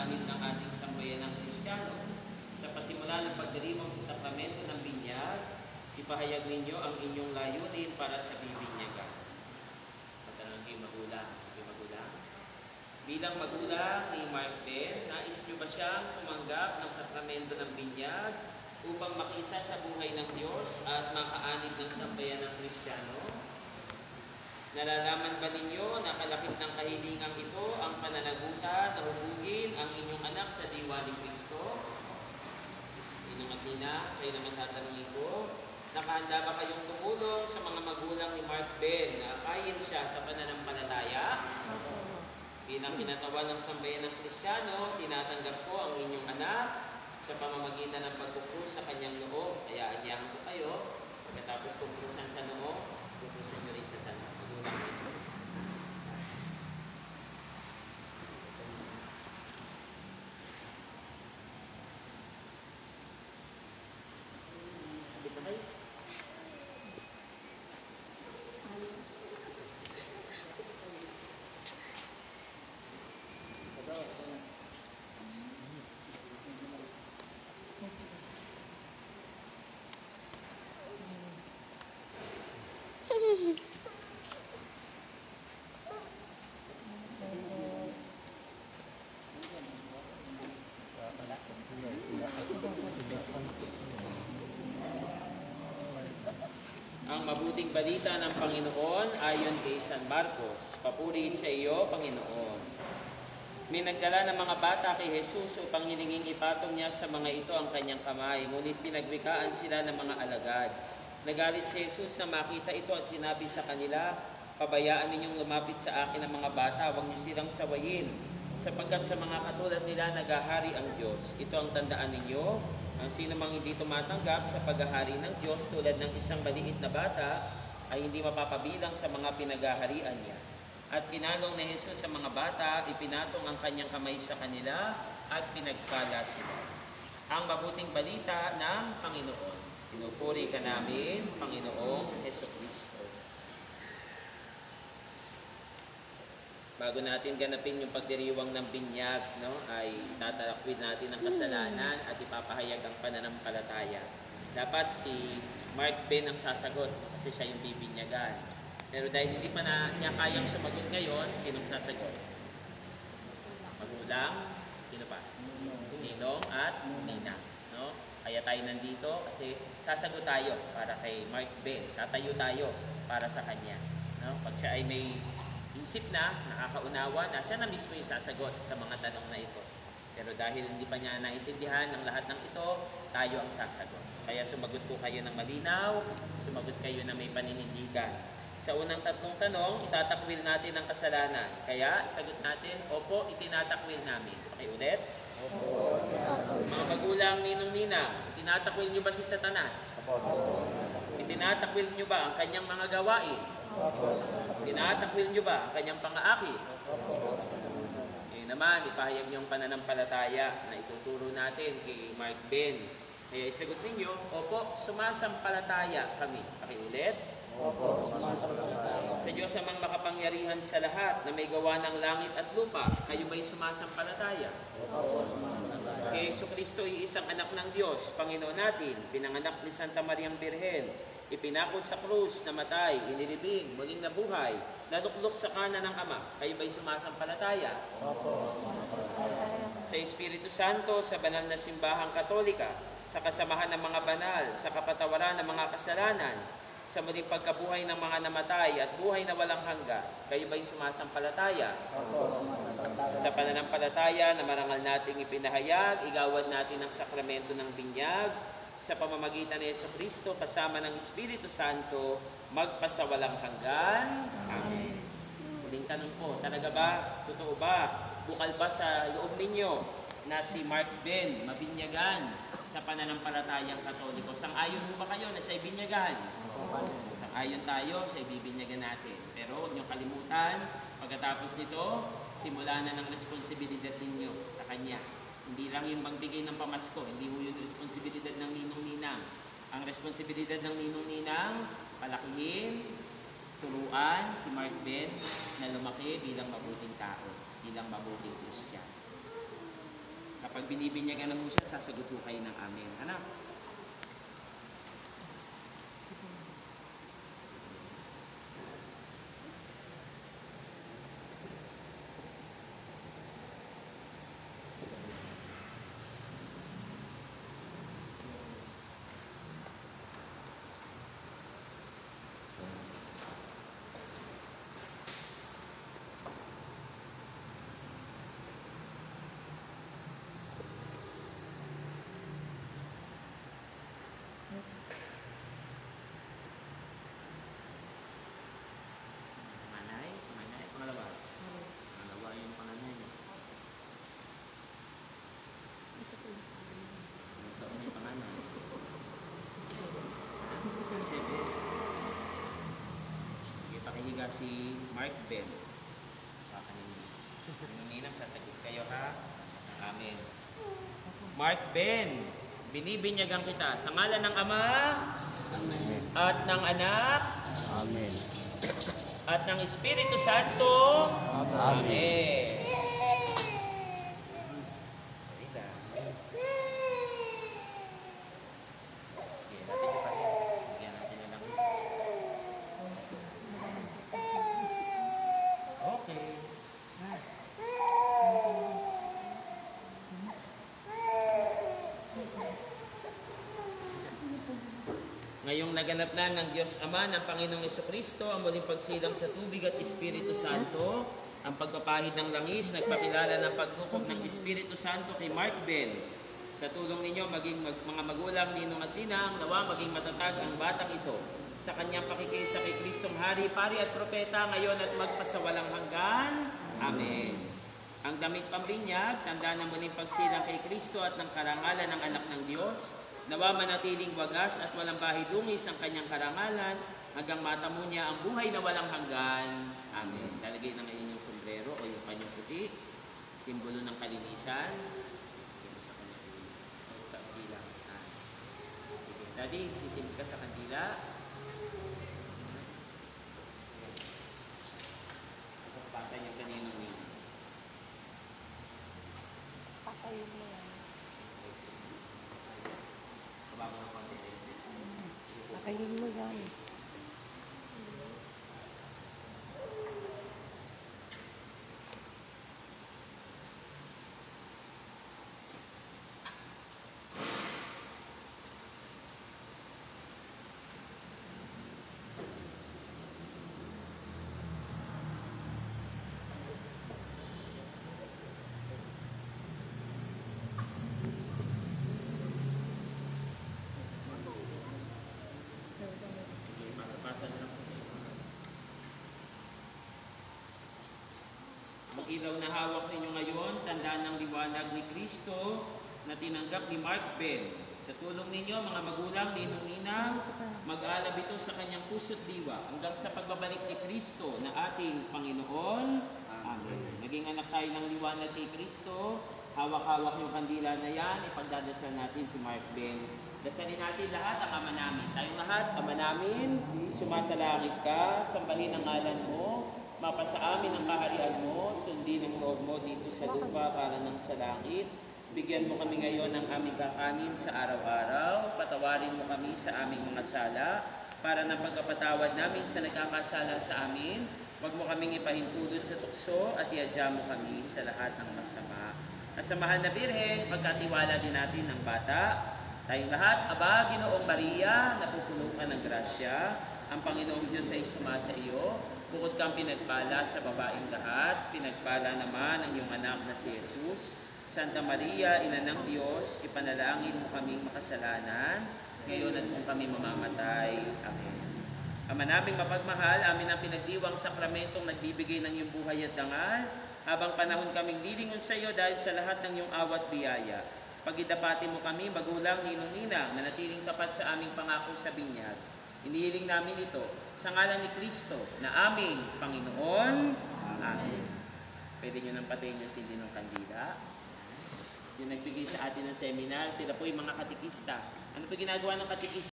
makaanib ng ating sambayanang Kristiyano. Sa pasimula ng pagdiriwang sa sakramento ng binyag, ipahayag ninyo ang inyong layunin para sa bibinyagan. Matanong kayo magulang. Bilang magulang ni Mark Ben, nais nyo ba siyang tumanggap ng sakramento ng binyag upang makisa sa buhay ng Diyos at makaanib ng sambayanang Kristiyano? Nalalaman ba ninyo na kalakip ng kahilingang ito ang pananagutan na hubugin ang inyong anak sa diwa ni Kristo? Ninong at Nina, kayo naman tatanungin ko, nakahanda ba kayong tumulong sa mga magulang ni Mark Ben na akayin siya sa pananampalataya? Bilang kinatawan ng sambayan ng Kristiyano, tinatanggap ko ang inyong anak sa pamamagitan ng pagkukrus sa kanyang noo. Kaya anyahan ko kayo, pagkatapos kukrusan sa noo, kukrusan nyo rin siya sa noo. Magulang ninyo. Ang mabuting balita ng Panginoon ayon kay San Marcos. Papuri sa iyo, Panginoon. May nagdala ng mga bata kay Jesus upang hilinging ipatong niya sa mga ito ang kanyang kamay, ngunit pinagwikaan sila ng mga alagad. Nagalit si Jesus na makita ito at sinabi sa kanila, "Pabayaan ninyong lumapit sa akin ang mga bata, huwag niyo silang sawayin, sapagkat sa mga katulad nila nagahari ang Diyos. Ito ang tandaan ninyo, ang sino mang hindi tumatanggap sa paghahari ng Diyos tulad ng isang maliit na bata ay hindi mapapabilang sa mga pinagaharian niya." At pinanong ni Jesus sa mga bata, ipinatong ang kanyang kamay sa kanila at pinagpala sila. Ang mabuting balita ng Panginoon. Pinupuri ka namin, Panginoong Jesucristo. Bago natin ganapin yung pagdiriwang ng binyag, ay tatalakwid natin ang kasalanan at ipapahayag ang pananampalataya. Dapat si Mark Ben ang sasagot kasi siya yung bibinyagan. Pero dahil hindi pa niya kayang sumagot ngayon, sinong sasagot? Magulang? Sino pa? Ninong at Nina. Kaya tayo nandito kasi sasagot tayo para kay Mark Ben. Tatayo tayo para sa kanya. Pag siya ay may isip na, nakakaunawa na, siya na mismo yung sasagot sa mga tanong na ito. Pero dahil hindi pa niya naintindihan ng lahat ng ito, tayo ang sasagot. Kaya sumagot po kayo ng malinaw, sumagot kayo na may paninindigan. Sa unang tatlong tanong, itatakwil natin ang kasalanan. Kaya, sagot natin, opo, itinatakwil namin. Pakiulit. Opo. Mga magulang, ninong-nina, itinatakwil nyo ba si Satanas? Opo. Itinatakwil nyo ba ang kanyang mga gawain? Opo. Itinatakwil nyo ba ang kanyang pang-aakit? Opo. Ngayon naman, ipahayag nyo ang pananampalataya na ituturo natin kay Mark Ben. Kaya isagot ninyo, opo, sumasampalataya kami. Pakiulit. Opo, sumasampalataya. Sa Diyos amang makapangyarihan sa lahat na may gawa ng langit at lupa, kayo ba'y sumasampalataya? Opo, sumasampalataya. Kay Jesucristo ay isang anak ng Diyos, Panginoon natin, pinanganak ni Santa Mariang Birhen, ipinako sa krus, namatay, inilibing, muling nabuhay, naluklok sa kanan ng Ama, kayo ba'y sumasampalataya? Opo, sumasampalataya. Sa Espiritu Santo, sa banal na simbahang Katolika, sa kasamahan ng mga banal, sa kapatawaran ng mga kasalanan, sa muling pagkabuhay ng mga namatay at buhay na walang hanggan, kayo ba'y sumasampalataya? Opo, sumasampalataya. Sa pananampalataya na marangal nating ipinahayag, igawad natin ang sakramento ng binyag sa pamamagitan ni Jesucristo kasama ng Espiritu Santo, magpasawalang hanggan. Amen. Muling tanong po, talaga ba, totoo ba, bukal ba sa loob ninyo na si Mark Ben mabinyagan sa pananampalatayang Katoliko? Sang-ayon mo ba kayo na siya'y binyagan? Sang-ayon tayo, siya'y bibinyagan natin. Pero huwag niyong kalimutan, pagkatapos nito, simula na ng responsibilidad ninyo sa Kanya. Hindi lang yung magbigay ng pamasko, hindi mo yung responsibilidad ng ninong-ninang. Ang responsibilidad ng ninong-ninang, palakihin, turuan si Mark Ben na lumaki bilang mabuting tao, bilang mabuting Kristiyano. Kapag binibinyagan na mo siya, sasagot ho kayo ng amen. Anak? Pakihiga si Mark Ben. Ninang sasagot kayo ha. Amen. Mark Ben, binibinyagan kita sa ngalan ng Ama Amen. at ng Anak Amen. at ng Espiritu Santo. Amen. Ngayong naganap na ng Diyos Ama ng Panginoong Jesucristo ang muling pagsilang sa tubig at Espiritu Santo, ang pagpapahid ng langis, nagpakilala ng paglukob ng Espiritu Santo kay Mark Ben. Sa tulong ninyo, maging mga magulang, ninong at tinang, nawa maging matatag ang batang ito sa kanyang pakikisa kay Kristong Hari, Pari at Propeta ngayon at magpasawalang hanggan. Amen. Ang damit pambinyag, tanda ng muling pagsilang kay Kristo at ng karangalan ng anak ng Diyos, nawa manatiling wagas at walang bahidungis ang kanyang karangalan hanggang matamo niya ang buhay na walang hanggan. Amen. Lalagay na ngayon yung sombrero o yung kanyang puti, simbolo ng kalinisan. Sa kandila. Sige. Daddy, sisimbi ka sa kandila. Tapos pasa niyo sa ninong-ninong. Patayin mo yan. Patayin mo yan. Ang ilaw na hawak ninyo ngayon, tandaan ng liwanag ni Kristo na tinanggap ni Mark Ben. Sa tulong ninyo, mga magulang, ninong-ninang, mag-aalab ito sa kanyang puso't diwa hanggang sa pagbabalik ni Kristo na ating Panginoon. Amen. Naging anak tayo ng liwanag ni Kristo. Hawak-hawak yung kandila na yan, ipagdadasal natin si Mark Ben. Dasalin natin lahat ang Ama namin. Tayong lahat, Ama namin, sumasalangit ka, sambahin ang ngalan mo, mapasa amin ang kaharian mo, sundin ang loob mo dito sa lupa para ng sa langit. Bigyan mo kami ngayon ng aming kakanin sa araw-araw. Patawarin mo kami sa aming mga sala para ng pagkapatawad namin sa nagkakasala sa amin. Huwag mo kaming ipahintulot sa tukso at iadya mo kami sa lahat ng masama. At sa mahal na Birhen, pagkatiwala din natin ng bata. Tayong lahat, Aba, Ginoong Maria, napupuno ka ng grasya. Ang Panginoong Diyos ay sumasa iyo. Bukod kang pinagpala sa babaeng lahat, pinagpala naman ang iyong anak na si Jesus. Santa Maria, Ina ng Diyos, ipanalangin mo kaming makasalanan, ngayon at kung kami mamamatay. Amen. Ama naming mapagmahal, amin ang pinagdiwang sakramentong nagbibigay ng iyong buhay at dangal, habang panahon kaming lilingon sa iyo dahil sa lahat ng iyong awat biyaya. Pagidapati mo kami, magulang, ninong-ninang, manatiling tapat sa aming pangako sa binyag. Inihiling namin ito sa ngalan ni Kristo na aming Panginoon. Amen. Pwede nyo nang patayin yung sindi ng kandila. Yung nagbigay sa atin ng seminar, sila po yung mga katikista. Ano po ginagawa ng katikista?